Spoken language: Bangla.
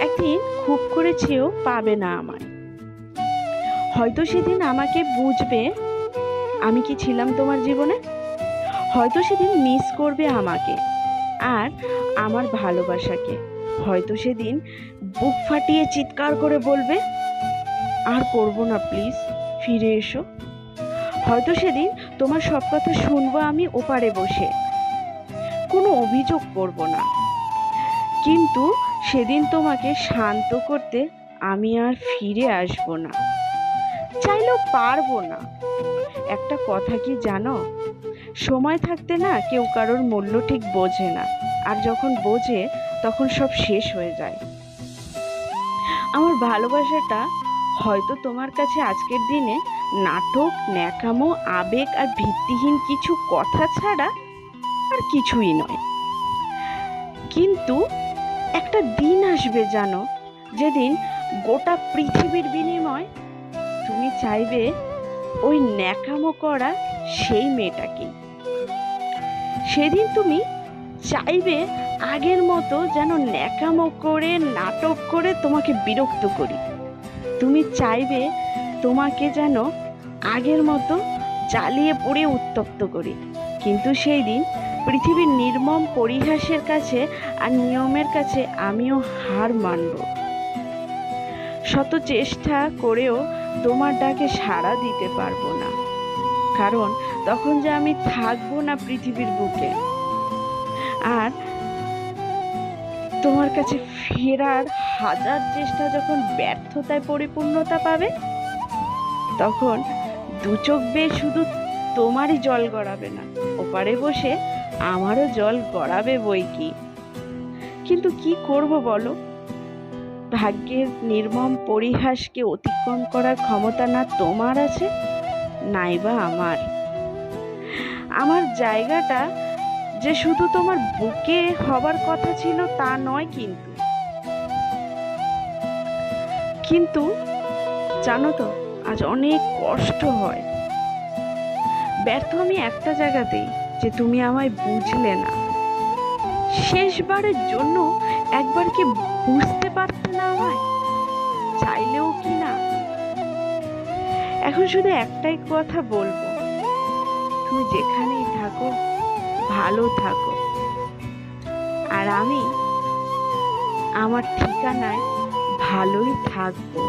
একদিন খুব করে চেয়েও পাবে না আমায়। হয়তো সেদিন আমাকে বুঝবে আমি কি ছিলাম তোমার জীবনে। হয়তো সেদিন মিস করবে আমাকে আর আমার ভালোবাসাকে। হয়তো সেদিন বুক ফাটিয়ে চিৎকার করে বলবে, আর করবো না, প্লিজ ফিরে এসো। হয়তো সেদিন তোমার সব কথা শুনবো আমি ওপারে বসে, কোনো অভিযোগ করব না। কিন্তু সেদিন তোমাকে শান্ত করতে আমি আর ফিরে আসব না, চাইলেও পারবো না। একটা কথা কি জানো, সময় থাকতে না কেউ কারোর মূল্য ঠিক বোঝে না, আর যখন বোঝে তখন সব শেষ হয়ে যায়। আমার ভালোবাসাটা হয়তো তোমার কাছে আজকের দিনে নাটক, ন্যাকামো, আবেগ আর ভিত্তিহীন কিছু কথা ছাড়া আর কিছুই নয়। কিন্তু একটা দিন আসবে জানো, যেদিন গোটা পৃথিবীর বিনিময় তুমি চাইবে ওই ন্যাকামো করা সেই মেয়েটাকে। সেদিন তুমি চাইবে আগের মতো যেন ন্যাকামো করে, নাটক করে তোমাকে বিরক্ত করি। তুমি চাইবে তোমাকে যেন আগের মতো জ্বালিয়ে পুড়ে উত্তপ্ত করি। কিন্তু সেই দিন পৃথিবীর নির্মম পরিহাসের কাছে আর নিয়মের কাছে আমিও হার মানব। শত চেষ্টা করেও তোমার ডাকে সাড়া দিতে পারবো না, কারণ তখন যে আমি থাকবো না পৃথিবীর বুকে। আর তোমার কাছে ফেরার হাজার চেষ্টা যখন ব্যর্থতায় পরিপূর্ণতা পাবে, তখন দু চোখ বেয়ে শুধু তোমারই জল গড়াবে না, ওপারে বসে আমারও জল গড়াবে বই কি। কিন্তু কি করব বলো, ভাগ্যের নির্মম পরিহাসকে অতিক্রম করার ক্ষমতা না তোমার আছে, নাইবা আমার। আমার জায়গাটা যে শুধু তোমার বুকে হবার কথা ছিল তা নয়, কিন্তু জানো তো, আজ অনেক কষ্ট হয়। ব্যর্থ আমি একটা জায়গাতেই, যে তুমি আমায় বুঝলে না। শেষবারের জন্য একবার কি বুঝতে পারতে না আমায়, চাইলেও কি না। এখন শুধু একটাই কথা বলবো, তুমি যেখানেই থাকো ভালো থাকো, আর আমি আমার ঠিকানায় ভালোই থাকবো।